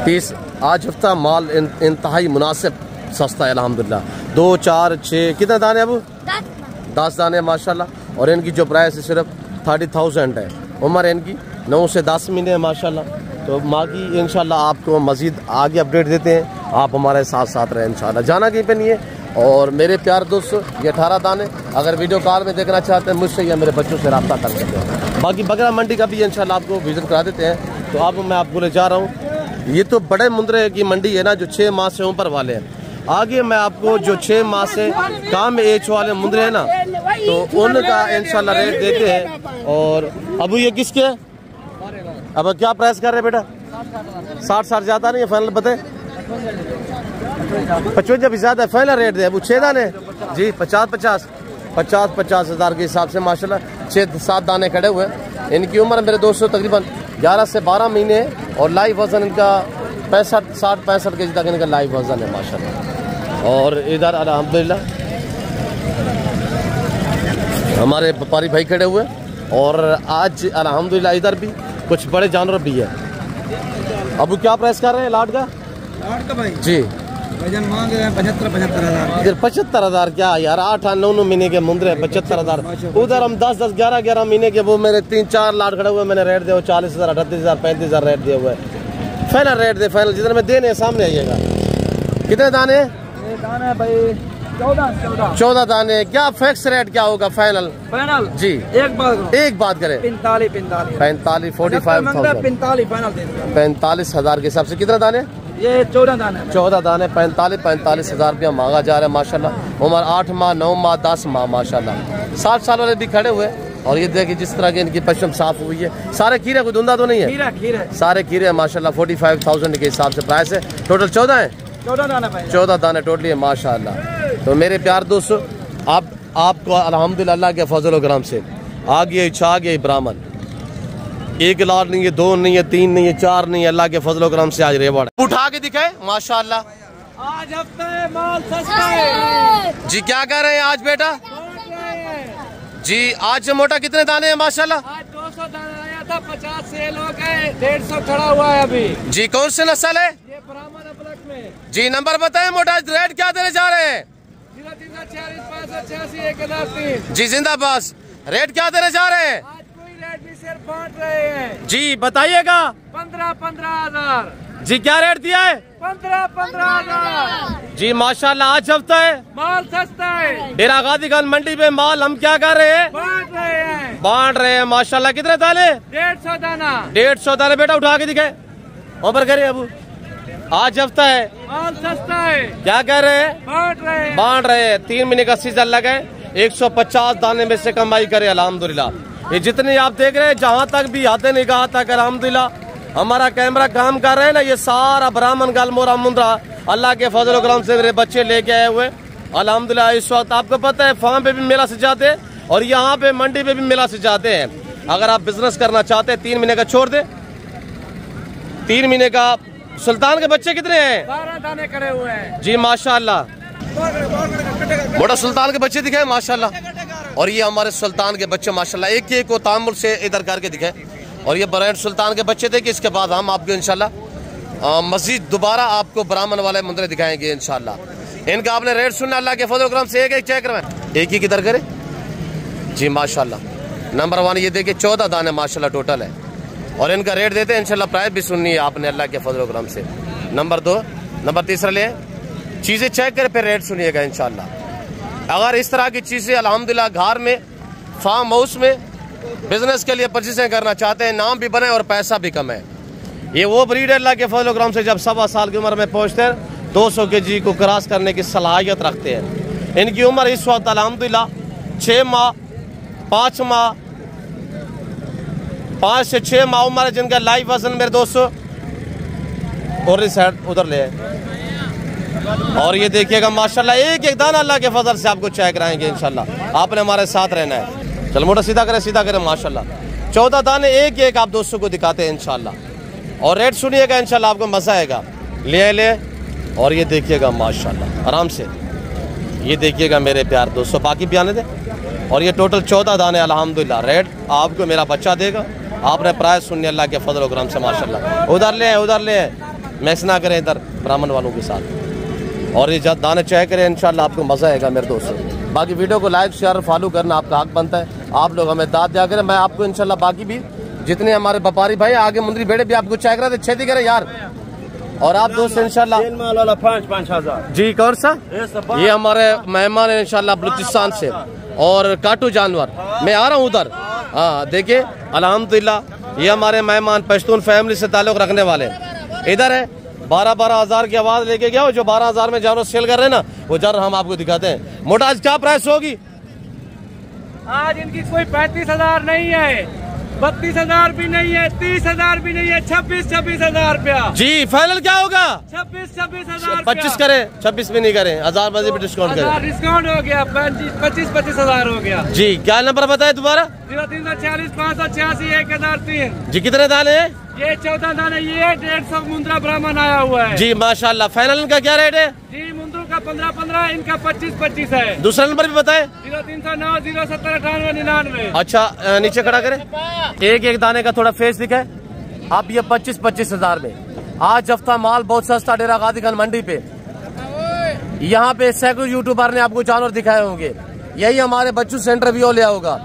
30 आज हफ्ता माल इंतहाई मुनासिब सस्ता है अल्हम्दुलिल्लाह। 2 4 6 कितने दाने अबू? 10 दाने माशाल्लाह। और इनकी जो प्राइस है सिर्फ 30,000 है। उम्र इनकी 9 से 10 महीने है माशाल्लाह। तो बाकी इंशाल्लाह आपको मज़ीद आगे अपडेट देते हैं, आप हमारे साथ साथ रहें इंशाल्लाह, जाना कहीं पे नहीं है। और मेरे प्यार दोस्तों ये 18 दाने अगर वीडियो कॉल में देखना चाहते हैं मुझसे या मेरे बच्चों से रब्ता कर सकते हैं। बाकी बगरा मंडी का भी इंशाल्लाह आपको विजिट करा देते हैं। तो अब मैं आपको ले जा रहा हूँ, ये तो बड़े मुंद्रे की मंडी है ना, जो 6 माह से ऊपर वाले हैं। आगे मैं आपको जो 6 माह से काम एज वाले मुंद्रे हैं ना, तो उनका इंशाल्लाह रेट देते हैं। और अब ये किसके है? अब क्या प्राइस कर रहे बेटा? 60 ज़्यादा नहीं है, फाइनल बताए 55 भी ज़्यादा है, फाइनल रेट दे। अब 6 दाने जी 50 हज़ार के हिसाब से माशाल्लाह 6-7 दाने खड़े हुए हैं। इनकी उम्र मेरे दोस्तों तकरीबन 11 से 12 महीने है। और लाइव वजन इनका 65 के जी तक इनका लाइव वजन है माशाल्लाह। और इधर अल्हम्दुलिल्लाह हमारे व्यापारी भाई खड़े हुए। और आज अल्हम्दुलिल्लाह इधर भी कुछ बड़े जानवर भी है। अब क्या प्राइस कर रहे हैं लाट का भाई जी? वजन मांग रहे हैं 75 हज़ार। 75 हज़ार क्या यार, 8-9 महीने के मुंद्रे 75 हज़ार। उधर हम 10 11 महीने के वो मेरे 3-4 लाट खड़े हुए, मैंने रेट दिया 40 हज़ार 38 हज़ार 35 हज़ार रेट दिए हुए। फाइनल रेट दे, फाइनल जितने में देने सामने आइएगा। कितने दाने? ये दाना है भाई 14 दाने। क्या फिक्स रेट क्या होगा फाइनल? फाइनल जी एक बात एक बात करें, 45 45,000 45 फाइनल दे दूंगा। 45,000 के हिसाब से कितने दाने? ये 14 दाने हैं। 14 दाने 45,000 रुपया मांगा जा रहा है माशाल्लाह। उम्र 8 माह 9 माह 10 माह माशाल्लाह। 60 साल वाले भी खड़े हुए। और ये देखिए जिस तरह की इनकी पश्चिम साफ हुई है। सारे खीरे कोई धुंधा तो नहीं है? खीरा सारे खीरे माशाल्लाह 45,000 के हिसाब से प्राइस है। टोटल 14 है। 14 दाने टोटली है माशाल्लाह। तो मेरे प्यार दोस्तों आपको अल्हम्दुलिल्लाह अल्लाह के फजल और करम से आ गया छा गया ब्राह्मण। 1 लाख नहीं है, 2 नहीं है, 3 नहीं है, 4 नहीं है, अल्लाह के फजल और करम से आज रेवड़ उठा के दिखाए माशाल्लाह। आज हफ्ता है, माल सस्ता है। जी क्या कह रहे हैं आज बेटा? जी आज मोटा कितने दाने हैं माशाल्लाह? आज 200 दाना आया था, 50 सेल हो गए, 150 खड़ा हुआ है अभी। जी कौन से नस्ल है? ये ब्राह्मण अबलक में। जी नंबर बताएं मोटा, रेट क्या देने जा रहे हैं? 0340 586 1003। जी जिंदाबाद। रेट क्या देने जा रहे हैं? आज कोई रेट नहीं, सिर्फ बांट रहे हैं। जी बताइएगा। 15,000। जी क्या रेट दिया है? 15,000। जी माशाल्लाह आज हफ्ता है, माल सस्ता है, डेरा गादी खान मंडी पे माल हम क्या कर रहे हैं? बांट रहे हैं माशाल्लाह। कितने दाने? 150 दाना। 150 दाने बेटा उठा के दिखाए। ऊपर करे अबू। आज हफ्ता है, माल सस्ता है, क्या कह रहे हैं? बांट रहे हैं। 3 महीने का सीजन लगे, 150 दाने में से कमाई करे अल्हम्दुलिल्लाह। ये जितने आप देख रहे हैं जहाँ तक भी आते निगाह तक अल्हम्दुलिल्लाह हमारा कैमरा काम कर रहे हैं ना, ये सारा ब्राह्मण गालमोरा मुंद्रा अल्लाह के फजल करम से मेरे बच्चे लेके आए हुए अल्हम्दुलिल्लाह। इस वक्त आपको पता है फार्म पे भी मेला सजाते हैं और यहाँ पे मंडी पे भी मेला सजाते हैं। अगर आप बिजनेस करना चाहते हैं 3 महीने का छोड़ दे। 3 महीने का सुल्तान के बच्चे कितने हैं? 12 दाने करे हुए हैं। जी माशाल्लाह। बड़ा सुल्तान के बच्चे दिखाए माशाल्लाह। और ये हमारे सुल्तान के बच्चे माशाल्लाह एक एक को तामुल से इधर करके दिखाए। और ये ब्रांड सुल्तान के बच्चे थे कि इसके बाद हम आपको इंशाल्लाह मस्जिद दोबारा आपको ब्राह्मण वाले मंदिर दिखाएंगे इंशाल्लाह। इनका आपने रेट सुनना अल्लाह के फजल करम से एक एक चेक करवाएं। एक ही किधर करे जी माशाल्लाह। नंबर 1 ये देखिए 14 दाने माशाल्लाह टोटल है। और इनका रेट देते हैं इंशाल्लाह। प्राइस भी सुननी है आपने अल्लाह के फजल करम से। नंबर 2 नंबर तीसरा ले चीज़ें चेक कर फिर रेट सुनिएगा इंशाल्लाह। अगर इस तरह की चीज़ें अल्हम्दुलिल्लाह घर में फार्म हाउस में बिजनेस के लिए परचेसिंग करना चाहते हैं, नाम भी बने और पैसा भी कम है। ये वो ब्रीड है अल्लाह के फजल करम से जब 1.25 साल की उम्र में पहुंचते हैं 200 kg को क्रॉस करने की सलाहियत रखते हैं। इनकी उम्र इस वक्त अल्हम्दुलिल्लाह 6 माह 5 माह 5 से 6 माह उम्र है जिनका लाइव वजन मेरे दोस्तों। और इस साइड उधर ले और ये देखिएगा माशाल्लाह एक एक दाना अल्लाह के फजल से आपको चेक कराएंगे इंशाल्लाह। आपने हमारे साथ रहना है। चल मोटा सीधा करें माशाल्लाह। 14 दाने एक एक आप दोस्तों को दिखाते हैं इंशाल्लाह। और रेट सुनिएगा इंशाल्लाह आपको मजा आएगा। ले और ये देखिएगा माशाल्लाह आराम से। ये देखिएगा मेरे प्यार दोस्तों, बाकी भी आने दे। और ये टोटल 14 दाने अल्हम्दुलिल्लाह। रेट आपको मेरा बच्चा देगा। आपने प्राइस सुनने अल्लाह के फजल करम से माशाल्लाह। उधर ले मैक्स ना करें इधर ब्राह्मण वालों के साथ। और ये जब दाने चेक करें इंशाल्लाह आपको मजा आएगा मेरे दोस्तों। बाकी वीडियो को लाइक शेयर फॉलो करना आपका हक बनता है। आप लोग हमें दाद दिया करें। मैं आपको इंशाल्लाह बाकी भी जितने हमारे व्यापारी भाई आगे मुंदरी बेड़े भी आपको चेक रहे छेती करें यार। और आप दोस्त इंशाल्लाह 5,000 जी कौन सा ये हमारे मेहमान है इंशाल्लाह बलूचिस्तान से और काटू जानवर। मैं आ रहा हूँ उधर। हाँ देखिए अल्हम्दुलिल्लाह ये हमारे मेहमान पश्तून फैमिली से ताल्लुक रखने वाले इधर है। 12-12 हज़ार की आवाज लेके गया जो 12 हज़ार में जानवर सेल कर रहे हैं ना वो जानवर हम आपको दिखाते हैं। मोटा आज क्या प्राइस होगी? आज इनकी कोई 35,000 नहीं है, 32,000 भी नहीं है, 30,000 भी नहीं है, 26 हज़ार रुपया। जी फाइनल क्या होगा? 26 हज़ार। 25 करें, 26 भी नहीं करें, 1000 बजे भी डिस्काउंट करें। डिस्काउंट हो गया, 25 हज़ार हो गया। जी क्या नंबर बताए दोबारा? 0340 586 1003। जी कितने दाने हैं? ये 14 दाने। ये 150 मुंद्रा ब्राह्मण आया हुआ है। जी माशाल्लाह। फाइनल इनका क्या रेट है? जी मुंद्रू का 15-15, इनका 25-25 है। दूसरा नंबर भी बताए। 0309 070 98 99। अच्छा नीचे खड़ा करें। एक एक दाने का थोड़ा फेस दिखाए। अब ये 25-25 हज़ार में आज हफ्ता माल बहुत सस्ता डेरा गादी खान मंडी पे। यहाँ पे सैकड़ों यूट्यूबर ने आपको जानवर दिखाए होंगे। यही हमारे बच्चों से इंटरव्यू लिया होगा।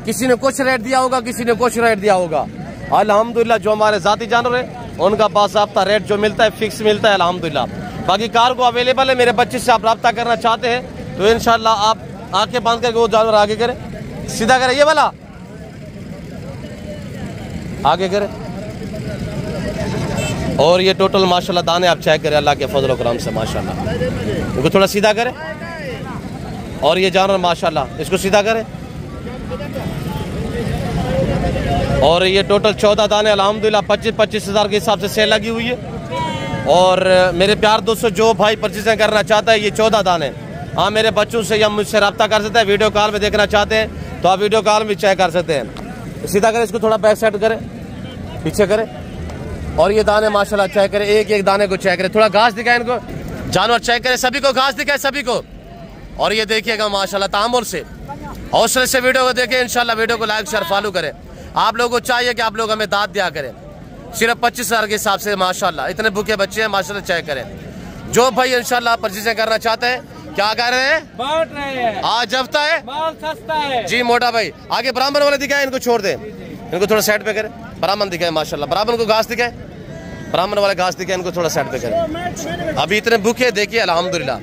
किसी ने कुछ रेट दिया होगा, किसी ने कुछ रेट दिया होगा। अल्हम्दुलिल्लाह जो हमारे जाती जानवर है उनका बाकायदा रेट जो मिलता है फिक्स मिलता है अल्हम्दुलिल्लाह। बाकी कार को अवेलेबल है। मेरे बच्चे से आप रब्ता करना चाहते हैं तो इंशाल्लाह आप आंखें बांध करके वो जानवर आगे करें, सीधा करें, ये वाला आगे करें। और ये टोटल माशाल्लाह दाने आप चेक करें अल्लाह के फजल व करम से माशाल्लाह। इनको थोड़ा सीधा करें और ये जानवर माशाल्लाह इसको सीधा करें। और ये टोटल 14 दाने अल्हम्दुलिल्लाह 25-25 हज़ार के हिसाब से सेल लगी हुई है। और मेरे प्यार दोस्तों जो भाई परचेजिंग करना चाहता है ये 14 दाने, हाँ मेरे बच्चों से या मुझसे रब्ता कर सकते हैं। वीडियो कॉल में देखना चाहते हैं तो आप वीडियो कॉल में चेक कर सकते हैं। सीधा करें, इसको थोड़ा बैक साइड करें, पीछे करें। और ये दाने माशाल्लाह चेक करें, एक एक दाने को चेक करें। थोड़ा घास दिखाएं इनको, जानवर चेक करें, सभी को घास दिखाएं सभी को। और ये देखिएगा माशाल्लाह तामुल से, हौसले से वीडियो को देखें। इंशाल्लाह वीडियो को लाइक शेयर फॉलो करें। आप लोगों को चाहिए कि आप लोग हमें दाद दिया करें। सिर्फ 25 हज़ार के हिसाब से माशाल्लाह इतने भूखे बच्चे हैं माशाल्लाह, चेक करें। जो भाई इंशाल्लाह परचेजिंग करना चाहते हैं, क्या कर रहे हैं, बांट रहे हैं, आज हफ्ता है, माल सस्ता है। जी मोटा भाई आगे ब्राह्मण वाले दिखाए, इनको छोड़ दें, इनको थोड़ा साइड पे करें। ब्राह्मण दिखाए माशाल्लाह, ब्राह्मण को घास दिखाए, ब्राह्मण वाले घास दिखाए, इनको थोड़ा साइड पे करें। अभी इतने भूखे देखिए अल्हम्दुलिल्लाह।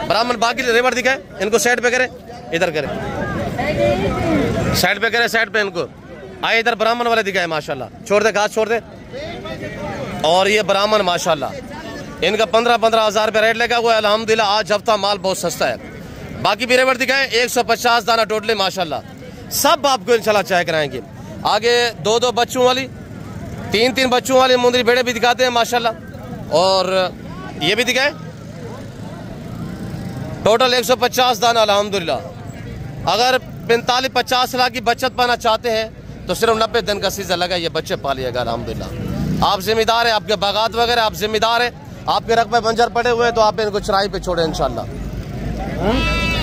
ब्राह्मण बाकी रेवर दिखाए, इनको साइड पे करें, इधर करें, साइड पे करें, साइड पे इनको आए। इधर ब्राह्मण वाले दिखाए माशाल्लाह, छोड़ दे घास छोड़ दे। और ये ब्राह्मण माशाल्लाह इनका 15-15 हज़ार रुपये रेट लगा हुआ है अल्हम्दुलिल्लाह। आज हफ्ता माल बहुत सस्ता है। बाकी भी रेवर दिखाएं, 150 दाना टोटली माशाल्लाह, सब आपको इंशाल्लाह चेक कराएंगे। आगे 2-2 बच्चों वाली, 3-3 बच्चों वाली मुंदरी भेड़े भी दिखाते हैं माशाल्लाह। और ये भी दिखाएं, टोटल 150 दाना अल्हम्दुलिल्लाह। अगर 45-50 लाख की बचत पाना चाहते हैं तो सिर्फ 90 दिन का सीजन लगा, ये बच्चे पालिएगा अल्हम्दुलिल्लाह। आप जिम्मेदार हैं, आपके बागात वगैरह आप जिम्मेदार हैं, आपके रकबे बंजर पड़े हुए हैं तो आप इनको चराई पे छोड़े इंशाल्लाह।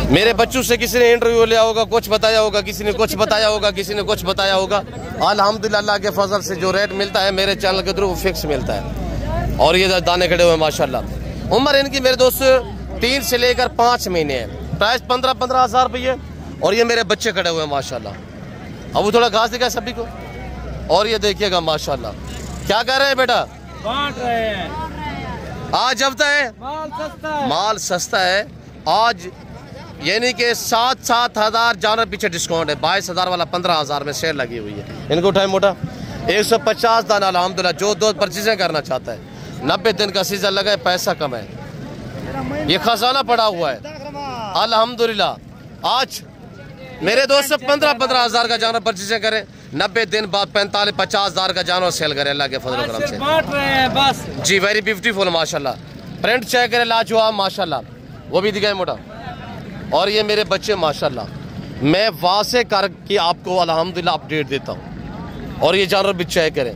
मेरे बच्चों से किसी ने इंटरव्यू लिया होगा, कुछ बताया होगा, किसी ने कुछ बताया होगा, किसी ने कुछ बताया होगा। अल्हम्दुलिल्लाह अल्लाह के फजल से जो रेट मिलता है मेरे चैनल के थ्रू फिक्स मिलता है। और ये दाने खड़े हुए माशाल्लाह। उम्र इनकी मेरे दोस्त 3 से लेकर 5 महीने है। प्राइस 15-15 हज़ार रुपये। और ये मेरे बच्चे खड़े हुए हैं माशाल्लाह। अब वो थोड़ा घास दिखाए सभी को। और ये देखिएगा माशाल्लाह, क्या कर रहे हैं बेटा, बांट रहे हैं। आज हफ्ता है, माल सस्ता है, माल सस्ता है आज, यानी कि 7-7 हज़ार जानवर पीछे डिस्काउंट है। 22 हज़ार वाला 15 हज़ार में शेयर लगी हुई है। इनको उठाए मोटा, 150 दाना अल्हम्दुलिल्लाह। जो 2 परचेजिंग करना चाहता है, 90 दिन का सीजन लगा है, पैसा कम है, ये खजाना पड़ा हुआ है अल्हम्दुलिल्लाह। आज मेरे दोस्त 15-15 हज़ार का जानवर परचेजिंग करें, 90 दिन बाद 45-50 हज़ार का जानवर सेल करें अल्लाह के फजल करम से। बांट रहे हैं बस। जी वेरी ब्यूटीफुल माशाल्लाह। प्रिंट चेक करें लाजवाब माशाल्लाह, वो भी दिखाए मोटा। और ये मेरे बच्चे माशाल्लाह, मैं वासे करके आपको अल्हम्दुलिल्लाह अपडेट देता हूँ। और ये जानवर भी चेक करें,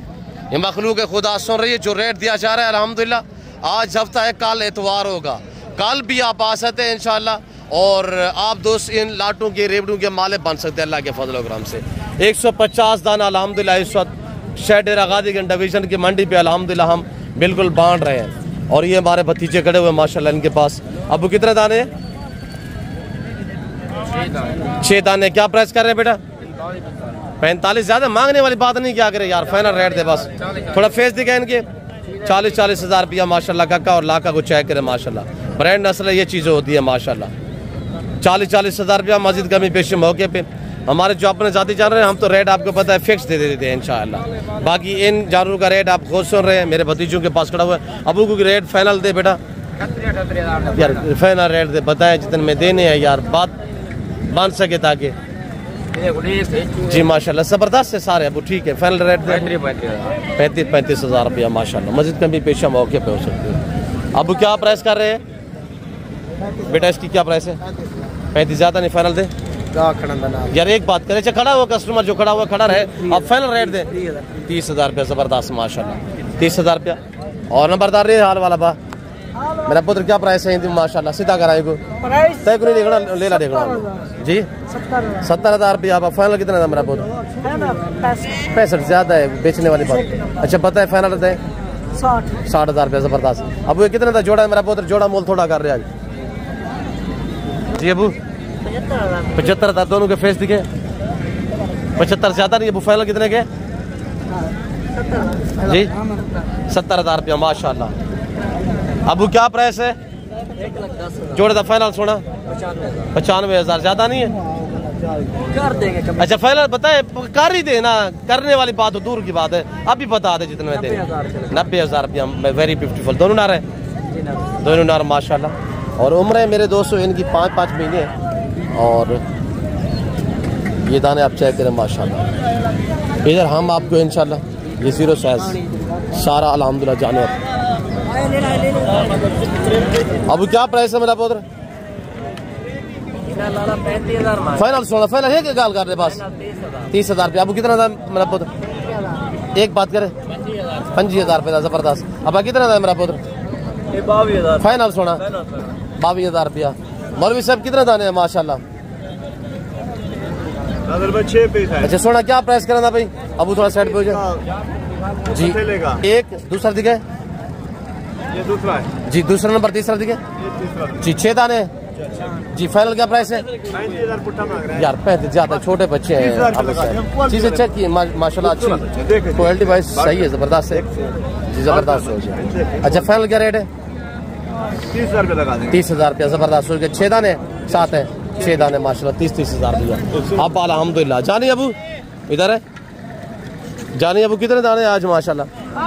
ये मखलूक खुदा सुन रही है। जो रेट दिया जा रहा है अल्हम्दुलिल्लाह, आज हफ्ता है, कल एतवार होगा, कल भी आप आ सकते हैं इंशाल्लाह। और आप दोस्त इन लाटों के रेवड़ों के मालिक बन सकते हैं अल्लाह के फजल व करम से। 150 दाना अल्हम्दुलिल्लाह इस वक्त शेड गादीगंज डिवीज़न की मंडी पे अल्हम्दुलिल्लाह हम बिल्कुल बांट रहे हैं। और ये हमारे भतीजे खड़े हुए माशाल्लाह, इनके पास अब कितने दाने हैं, 6 दाने। क्या प्राइस कर रहे हैं बेटा, 45। ज़्यादा मांगने वाली बात नहीं, क्या करें यार, फाइनल रेट दे बस। थोड़ा फेस दिखाए इनके, 40-40 हज़ार रुपया माशाल्लाह। काका और लाका को चेक करें माशाल्लाह, ब्रांड नस्ल ये चीज़ें होती है माशाल्लाह। 40-40 हज़ार रुपया मस्जिद कमी पेशी मौके पे। हमारे जो अपने जाती जान रहे हैं, हम तो रेट आपको पता है फिक्स दे देते हैं इंशाअल्लाह। बाकी इन जानवरों का रेट आप खुद सुन रहे हैं, मेरे भतीजों के पास खड़ा हुआ है। अबू को रेट फाइनल दे बेटा, यार फाइनल रेट दे, बताए जितने में देने हैं यार, बात बन सके ताकि। जी माशाल्लाह ज़बरदस्त है सारे। अबू ठीक है, फाइनल रेट दे 35-35 हज़ार रुपया माशाल्लाह। मस्जिद कमी पेशा मौके पे हो सकती है। अबू क्या प्राइस कर रहे हैं बेटा, इसकी क्या प्राइस है, 35 ज़्यादा नहीं, फाइनल दे यार। एक बात करें, अच्छा खड़ा हुआ कस्टमर जो खड़ा हुआ खड़ा रहे, आप फाइनल रेट दे 30 हज़ार रुपया। ज़बरदस्त माशाल्लाह, 30 हज़ार रुपया। और नंबरदार रहे हाल वाला बा मेरा पुत्र, क्या प्राइस है माशाल्लाह, सीधा कराए को तय को नहीं देखना, ले ला देखना जी। 70 हज़ार रुपया। आप फाइनल कितना था मेरा पुत्र, 65 ज़्यादा है बेचने वाली बात। अच्छा पता है फाइनल दे 60 हज़ार रुपया। ज़बरदस्त। अब वो कितना था जोड़ा है मेरा पुत्र, जोड़ा मोल थोड़ा कर रहे आज जी। अबू 75 हज़ार, दोनों के फेस दिखे, 75 ज़्यादा नहीं। अबू फाइनल कितने के जी, 70 हज़ार रुपया माशाल्लाह। अबू क्या प्राइस है, जोड़े का फाइनल सोना 95,000 ज्यादा नहीं है कर देंगे कभी। अच्छा फाइनल बताए कर ही दे ना, करने वाली बात तो दूर की बात है, अभी बता दे जितने में दे 90,000 रुपया। वेरी ब्यूटीफुल, दोनों नार है, दोनों नार माशाल्लाह। और उम्र है मेरे दोस्तों इनकी 5-5 महीने और ये दाने आप चेक करें माशाल्लाह। इधर हम आपको इंशाल्लाह ये 0 साइज सारा अल्हम्दुलिल्लाह जानवर। अब क्या प्राइस है मेरा पुत्र? फाइनल सोना फाइनल है, क्या गाल कर रहे बस 30,000 रुपया। अब कितना था मेरा पुत्र? एक बात करे 25,000 रुपया जबरदस्त। अब कितना था मेरा पुत्र? 22,000 फाइनल सोना 22,000 रुपया। मौलवी साहब कितना दाने हैं माशाल्लाह? 6 पीस है। अच्छा सोना क्या प्राइस करना था भाई? अब थोड़ा साइड पे हो जाए जी। एक दूसरा दिखे ये दूसरा है जी, दूसरा नंबर तीसरा दिखे जी। 6 दाने जी। फाइनल क्या प्राइस है? 35,000 पुट्ठा मांग रहे हैं यार 35 ज्यादा, छोटे बच्चे हैं। चीजें चेक की माशाल्लाह अच्छी क्वालिटी वाइज सही है, जबरदस्त है जी, जबरदस्त हो गया। अच्छा फाइनल क्या रेट है? 30,000 रुपया लगा देंगे। 30,000 रुपया जबरदस्त हो गया। 6 दाने 7 है, 6 दाने माशाल्लाह 30,000 रुपया। अब अल्हम्दुलिल्लाह। जानी अबू इधर है, जानी अबू कितने दाने आज माशाल्लाह?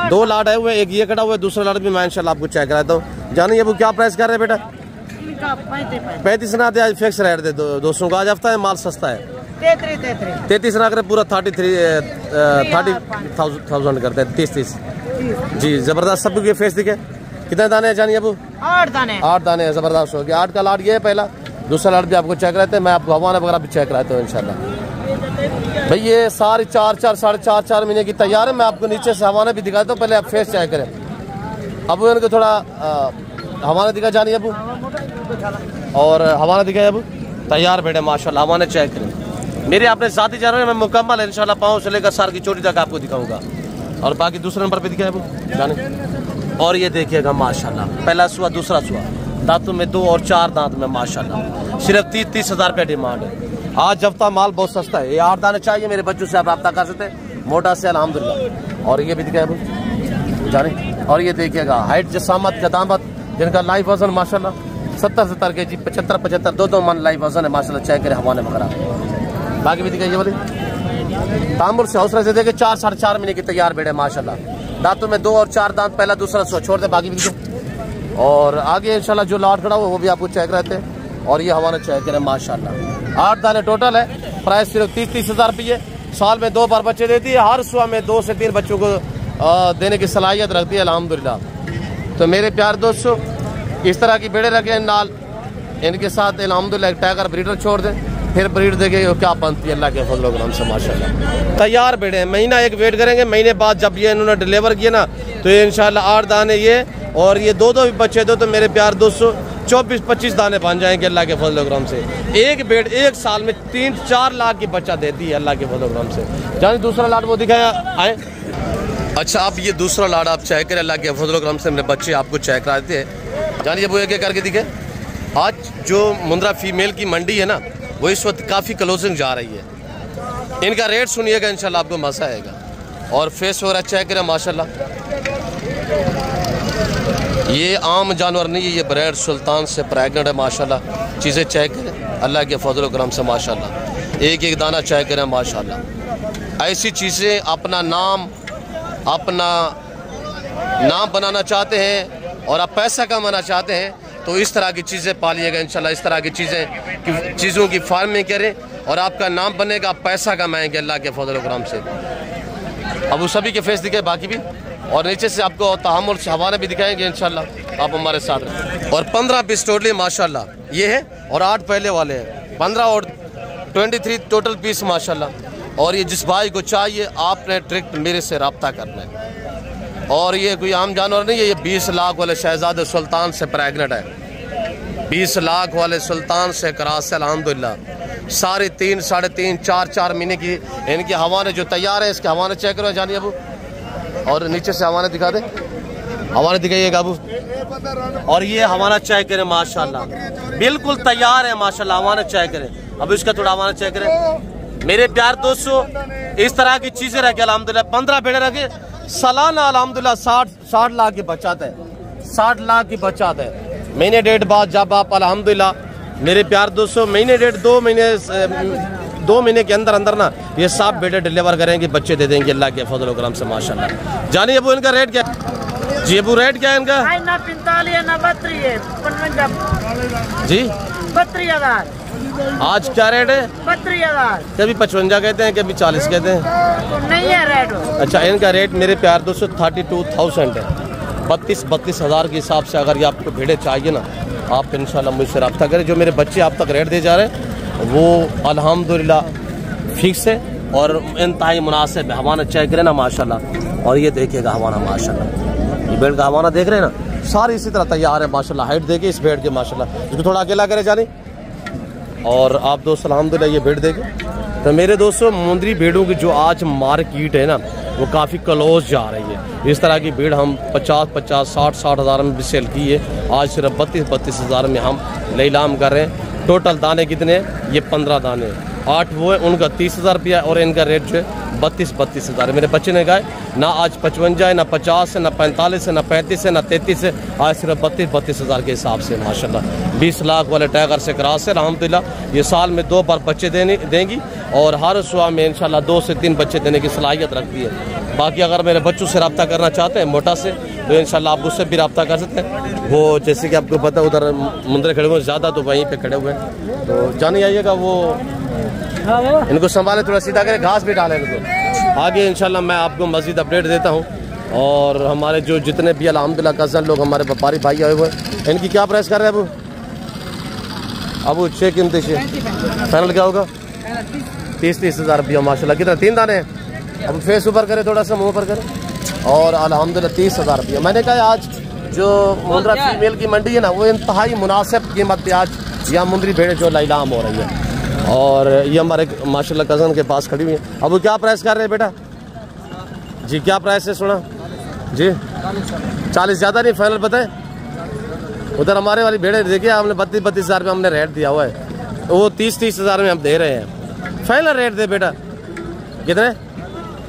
2 लाट आए हुए, एक ये कटा हुआ है, दूसरा लाट भी मैं इंशाल्लाह आपको चेक कराता हूँ। जानी अबू क्या प्राइस कर रहे हैं बेटा? 35 ना दे, आज फिक्स रेट दे दोस्तों का। आज हफ्ता है, माल सस्ता है। 33 ना करे, पूरा 30,000 करते हैं। 30 जी जबरदस्त। सब के फेस दिखे कितने दाने हैं जानी अबू? 8 दाने हैं, जबरदस्त हो गया। 8 का लाट ये है पहला, दूसरा लाट भी आपको चेक कराते हैं। मैं आपको हवाना वगैरह भी चेक कराता हूँ इंशाल्लाह। भाई ये सारी 4-4 साढ़े 4 महीने की तैयार है। मैं आपको नीचे से हवाना भी दिखाता हूँ, पहले आप फेस चेक करें। अब इनको थोड़ा हवाना दिखा जानी अबू, और हवाना दिखाए अबू। तैयार बेटे माशाल्लाह, हवाना चेक करें। मेरे अपने साथी जा रहे हैं, मैं मुकम्मल है इंशाल्लाह, पाँव से लेकर सर की चोटी तक आपको दिखाऊंगा। और बाकी दूसरे नंबर पे दिखाए अबू जाने। और ये देखिएगा माशाल्लाह, पहला सुआ दूसरा सुआ, दांतों में 2 और 4 दांत में माशाल्लाह। सिर्फ 30,000 रुपया डिमांड है। आज जफ्ता माल बहुत सस्ता है। ये 8 दाने चाहिए मेरे बच्चों से आप रब्ता कर सकते हैं, मोटा से अल्हम्दुलिल्लाह। और ये भी दिखाए अबू जाने। और ये देखिएगा हाइट जसामत कदामत, जिनका लाइव वजन माशाल्लाह 70-70 kg 75-75 2 मन लाइव वजन है माशाल्लाह। चेक करें हवाने वगैरह। बाकी भी दिखाइए वाली तांबुर से हौसले से देखे 4 साढ़े 4 महीने की तैयार बेड़े माशाल्लाह। दांतों में 2 और 4 दांत, पहला दूसरा सो छोड़ दे। बाकी भी दिखे और आगे इंशाल्लाह जो लाट खड़ा हुआ वो भी आपको चेक रहते हैं। और ये हवाना चेक करें माशाल्लाह। 8 दाने टोटल है, प्राइस सिर्फ 30,000 रुपये। साल में 2 बार बच्चे देती है, हर सुबह में 2 से 3 बच्चों को देने की सलाहियत रखती है अल्हम्दुलिल्लाह। तो मेरे प्यार दोस्तों इस तरह की बेड़े रखे नाल, इनके साथ अल्हम्दुलिल्लाह एक टाइगर ब्रीडर छोड़ दें, फिर ब्रीड देंगे क्या बनती है अल्लाह के फजल करम से माशाल्लाह। तैयार बेड़े हैं, महीना एक वेट करेंगे, महीने बाद जब ये इन्होंने डिलीवर किए ना तो ये इंशाल्लाह 8 दाने ये और ये 2 भी बच्चे दो तो मेरे प्यार दोस्तों 24-25 दाने बन जाएंगे अल्लाह के फजल करम से। एक बेड़ 1 साल में 3-4 लाख की बच्चा देती है अल्लाह के फजल करम से। जाने दूसरा लाट वो दिखाया आए। अच्छा आप ये दूसरा लाट आप चेक करें, अल्लाह के फजल करम से मेरे बच्चे आपको चेक कराते हैं। जानिए वो एक करके दिखे। आज जो मुंद्रा फीमेल की मंडी है ना वो इस वक्त काफ़ी क्लोजिंग जा रही है। इनका रेट सुनिएगा इंशाल्लाह आपको मज़ा आएगा। और फेस वगैरह चेक करें माशाल्लाह। ये आम जानवर नहीं है, ये ब्रेड सुल्तान से प्रेगनेंट है माशाल्लाह। चीज़ें चेक करें अल्लाह के फजल करम से माशाल्लाह। एक एक दाना चेक करें माशाल्लाह। ऐसी चीज़ें अपना नाम बनाना चाहते हैं और आप पैसा कमाना चाहते हैं तो इस तरह की चीज़ें पालिएगा इंशाल्लाह। इस तरह की चीज़ों की फार्मिंग करें और आपका नाम बनेगा, आप पैसा कमाएंगे अल्लाह के फजल करम से। अब वो सभी के फेस दिखे, बाकी भी और नीचे से आपको तहम्मुल से हवाले भी दिखाएंगे इंशाल्लाह। आप हमारे साथ रहें। और 15 पीस टोटली माशाल्लाह ये है और 8 पहले वाले हैं। 15 और 23 टोटल पीस माशाल्लाह। और ये जिस भाई को चाहिए आपने डायरेक्ट मेरे से रब्ता करना है। और ये कोई आम जानवर नहीं है, ये 20 लाख वाले शहजादे सुल्तान से प्रेगनेंट है। 20 लाख वाले सुल्तान से क्रॉस है अल्हम्दुलिल्लाह। साढ़े 3, 3.5, 4 महीने की इनकी हवाने जो तैयार है। इसके हवाने चेक करो जानिए अबू और नीचे से हवाने दिखा दे, हवाने दिखाइएगा अबू। और ये हवाना चेक करें माशाल्लाह, बिल्कुल तैयार है माशाल्लाह। हवाना चेक करें, अब इसका थोड़ा हवाना चेक करें मेरे प्यार दोस्तों। इस तरह की चीजें रखे अल्हम्दुलिल्लाह। 15 बेड़े रखे सालाना अल्हम्दुलिल्लाह 60 लाख की बचत है। 60 लाख की बचत है। महीने डेढ़ बाद जब आप अल्हम्दुलिल्लाह मेरे प्यार दोस्तों महीने डेढ़ 2 महीने के अंदर अंदर ना ये सब बेटे डिलीवर करेंगे, बच्चे दे देंगे अल्लाह के फजल करम से माशाल्लाह। जानिए अबू इनका रेट क्या जी? अबू रेट क्या है इनका? ना 45 ना 32 जी 32,000। आज क्या रेट है? 32,000। कभी 55 कहते हैं, कभी 40 कहते हैं। नहीं है रेट। अच्छा इनका रेट मेरे प्यार दोस्तों 32,000 है। 32,000 के हिसाब से अगर ये आपको भेड़े चाहिए ना, आप इंशाल्लाह मुझसे रब्ता करें। जो मेरे बच्चे आप तक रेट दे जा रहे हैं वो अल्हम्दुलिल्लाह फिक्स है और इंतहाई मुनासिब है। हवाना चेक करें ना माशाल्लाह, और ये देखिएगा हवाना माशाल्लाह, ये भेड़ का हवाना देख रहे हैं ना, सारी इसी तरह तैयार है माशाल्लाह। हाइट देखिए इस भेड़ के माशाल्लाह, इसको थोड़ा अकेला करे जाने। और आप दोस्त अल्हम्दुलिल्लाह ये भेड़ देखें। तो मेरे दोस्तों मुंदरी भेड़ों की जो आज मार्केट है ना वो काफ़ी क्लोज जा रही है। इस तरह की भीड़ हम 50-50, 60-60 हज़ार में भी सेल की है। आज सिर्फ 32-32 हज़ार में हम नीलाम कर रहे हैं। टोटल दाने कितने हैं? ये 15 दाने, 8 वो है, उनका 30,000 रुपया और इनका रेट जो है 32-32 हज़ार है। मेरे बच्चे ने कहा ना आज 55 है, ना 50 है, ना 45 है, ना 35 है, ना 33 है, आज सिर्फ 32-32 हज़ार के हिसाब से माशाल्लाह। 20 लाख वाले टाइगर से क्रॉस है अल्हम्दुलिल्लाह। ये साल में 2 बार बच्चे देंगी और हर सुबह में इंशाल्लाह 2 से 3 बच्चे देने की सलाहियत रखती है। बाकी अगर मेरे बच्चों से रब्ता करना चाहते हैं मोटा से, तो इंशाल्लाह आप उससे भी रब्ता कर सकते हैं। वो जैसे कि आपको पता उधर मुंदरे खड़े हुए ज़्यादा, तो वहीं पे खड़े हुए हैं, तो जाने आइएगा। वो इनको संभाले, थोड़ा सीधा करें, घास भी डालें इनको। आगे इंशाल्लाह मैं आपको मज़ीद अपडेट देता हूँ। और हमारे जो जितने भी अल्हम्दुलिल्लाह कज़न लोग हमारे व्यापारी भाई आए हुए हैं, इनकी क्या प्राइस कर रहे हैं अबू? 6 कीमती 6 फाइनल क्या होगा? 30-30 हज़ार रुपया माशाल्लाह। कितना? 3 दाने हैं। अब फेस ऊपर करें, थोड़ा सा मुँह पर करें, और अल्हम्दुलिल्लाह 30 हज़ार रुपया। मैंने कहा आज जो मुंद्रा फीमेल की मंडी है ना वो इंतहाई मुनासिब कीमत पे आज यहाँ मुंदरी भेड़ें जो नीलाम हो रही है। और ये हमारे माशाल्लाह कज़न के पास खड़ी हुई है। अब वो क्या प्राइस कर रहे हैं बेटा जी? क्या प्राइस है सुना जी? 40 ज़्यादा नहीं, फाइनल बताएं। उधर हमारे वाली भेड़ें देखिए हमने 32-32 हज़ार में हमने रेट दिया हुआ है, वो 30-30 हज़ार में हम दे रहे हैं। फाइनल रेट दे बेटा कितने?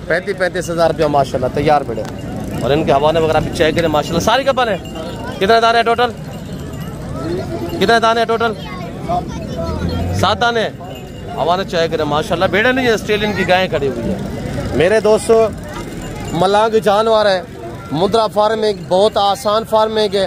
35-35 हज़ार रुपया माशाल्लाह तैयार भेड़े। और इनके हवाले वगैरह भी चेक करें माशाल्लाह। सारी कपल है। कितने दाने हैं टोटल? कितने दाने हैं टोटल? 7 दाने। हवाले चेक करें माशाल्लाह। भेड़े नहीं है, ऑस्ट्रेलियन की गायें खड़ी हुई है। मेरे दोस्तों मलांग जानवर है। मुंद्रा फार्मिंग बहुत आसान फार्मिंग है।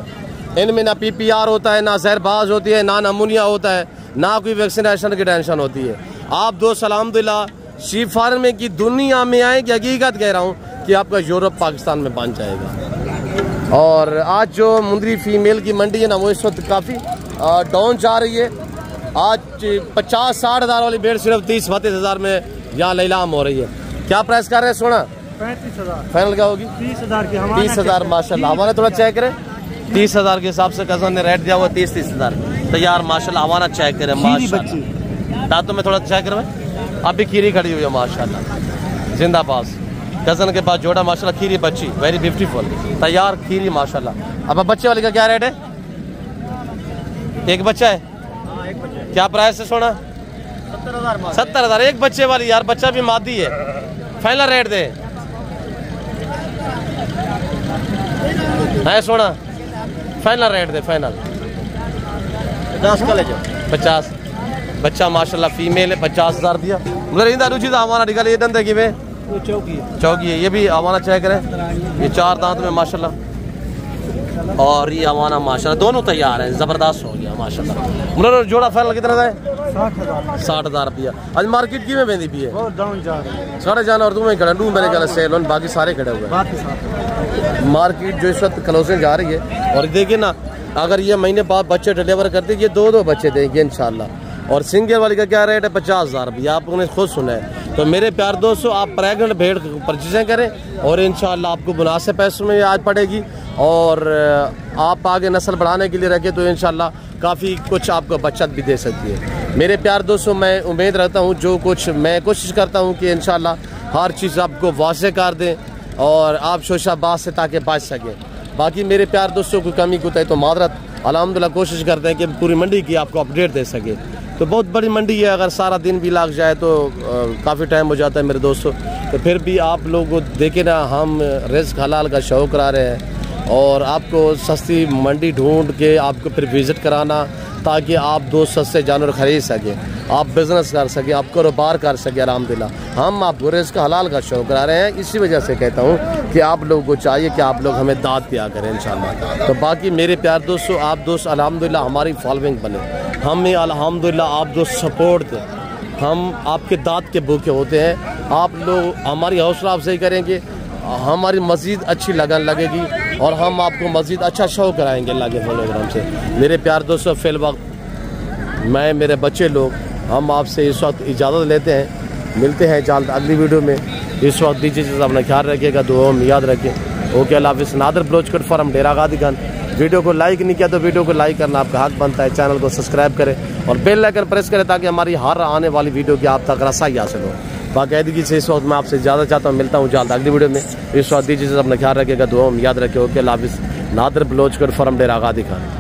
इनमें ना PPR होता है, ना जहरबाज होती है, ना नमूनिया होता है, ना कोई वैक्सीनेशन की टेंशन होती है। आप दोस्त अल्हम्दुलिल्लाह शीप फार्मिंग की दुनिया में आएंगे, हकीकत कह रहा हूँ कि आपका यूरोप पाकिस्तान में बन जाएगा। और आज जो मुंदरी फीमेल की मंडी है ना वो इस वक्त काफ़ी डाउन जा रही है। आज 50-60 हज़ार वाली भेड़ सिर्फ 30-32 हज़ार में यहाँ नीलाम हो रही है। क्या प्राइस कर रहे हैं सोना? 35,000 फाइनल क्या होगी? 30,000 की। 30,000 माशाल्लाह। हमारे थोड़ा चेक करें, 30,000 के हिसाब से कज़न ने रेट दिया हुआ 30-30 हज़ार तैयार माशाल्लाह। हमारा चेक करें माशाल्लाह। दांतों में थोड़ा चेक करें, अभी खीरी खड़ी हुई है माशाल्लाह। जिंदाबाद। कज़न के पास जोड़ा माशाल्लाह खीरी बच्ची, वेरी ब्यूटीफुल तैयार खीरी माशाल्लाह। अब बच्चे वाली का क्या रेट है? एक बच्चा है। क्या प्राइस है सोना? 70,000 एक बच्चे वाली यार, बच्चा भी मादी है। फाइनल रेट दे है सोना, फाइनल रेट दे, फाइनल 10 का ले जाओ। 50 बच्चा माशाल्लाह फीमेल है, 50,000 दिया। मगर इंदा रुचि था हमारा निकाल ये दंदे की में चौकी है। ये भी हमारा चेक करें, ये 4 दांत में माशाल्लाह। और ये हमारा माशाल्लाह दोनों तैयार हैं, जबरदस्त हो गया माशाल्लाह। मतलब जोड़ा फाइनल कितना था? 60,000 रुपया। आज मार्केट की में बेंदी भी है, सारे जाना और तुम्हें खड़ा डू मेरे ख्याल से बाकी सारे खड़े हुए हैं। मार्केट जो इस वक्त क्लोजिंग जा रही है। और देखिए ना अगर ये महीने बाद बच्चे डिलीवर करते ये 2-2 बच्चे देंगे इंशाल्लाह। और सिंगल वाली का क्या रेट है? 50,000 रुपया। आपने खुद सुना है। तो मेरे प्यार दोस्तों आप प्रेगनेंट भेड़ परचेजिंग करें और इंशाल्लाह आपको मुनासिब पैसों में आज पड़ेगी। और आप आगे नस्ल बढ़ाने के लिए रखें तो इंशाल्लाह काफ़ी कुछ आपको बचत भी दे सकती है। मेरे प्यार दोस्तों मैं उम्मीद रखता हूँ जो कुछ मैं कोशिश करता हूँ कि इंशाल्लाह हर चीज़ आपको वाज़ेह कर दें और आप शोशाबाज से ताकि बच सकें। बाकी मेरे प्यार दोस्तों को कमी कोताही तो मादरत, अल्हम्दुलिल्लाह कोशिश करते हैं कि पूरी मंडी की आपको अपडेट दे सके। तो बहुत बड़ी मंडी है, अगर सारा दिन भी लग जाए तो काफ़ी टाइम हो जाता है मेरे दोस्तों। तो फिर भी आप लोग देखें ना, हम रिज़्क़ हलाल का शौक़ करा रहे हैं और आपको सस्ती मंडी ढूंढ के आपको फिर विज़िट कराना, ताकि आप दो सस्ते जानवर ख़रीद सकें, आप बिज़नेस कर सकें, आप कारोबार कर सकें अल्हम्दुलिल्लाह। हम आपको रिज़्क़ हलाल का शौक़ करा रहे हैं। इसी वजह से कहता हूँ कि आप लोगों को चाहिए कि आप लोग हमें दाद दिया करें इंशाअल्लाह। तो बाकी मेरे प्यार दोस्तों, आप दोस्त अल्हम्दुलिल्लाह हमारी फॉलोइंग बने, हमें अल्हम्दुलिल्लाह आप दोस्त सपोर्ट दें। हम आपके दाद के भूखे होते हैं, आप लोग हमारी हौसला अफजाई करेंगे, हमारी मज़ीद अच्छी लगन लगेगी और हम आपको मज़ीद अच्छा शो कराएंगे अल्लाह के प्रोग्राम से। मेरे प्यार दोस्तों, फिल वक्त मैं, मेरे बच्चे लोग, हम आपसे इस वक्त इजाज़त लेते हैं। मिलते हैं जल्द अगली वीडियो में। इस वक्त दीजिए, अपना ख्याल रखिएगा, दुआ में याद रखें। ओके, अल्लाह हाफ़िज़। नादर ब्लोच कट फॉरम डेरा गादी खान। वीडियो को लाइक नहीं किया तो वीडियो को लाइक करना आपका हक बनता है। चैनल को सब्सक्राइब करें और बेल आइकन प्रेस करें, ताकि हमारी हर आने वाली वीडियो की आप तक रसाई हासिल हो। बाकायदगी से इस वक्त मैं आपसे ज़्यादा चाहता हूँ। मिलता हूँ जल्द अगली वीडियो में। इस वक्त दीजिए, अपना ख्याल रखिएगा, दुआ में याद रखें। ओके, अल्लाह हाफ़िज़। नादर ब्लोच कट फॉरम डेरा गादी खान।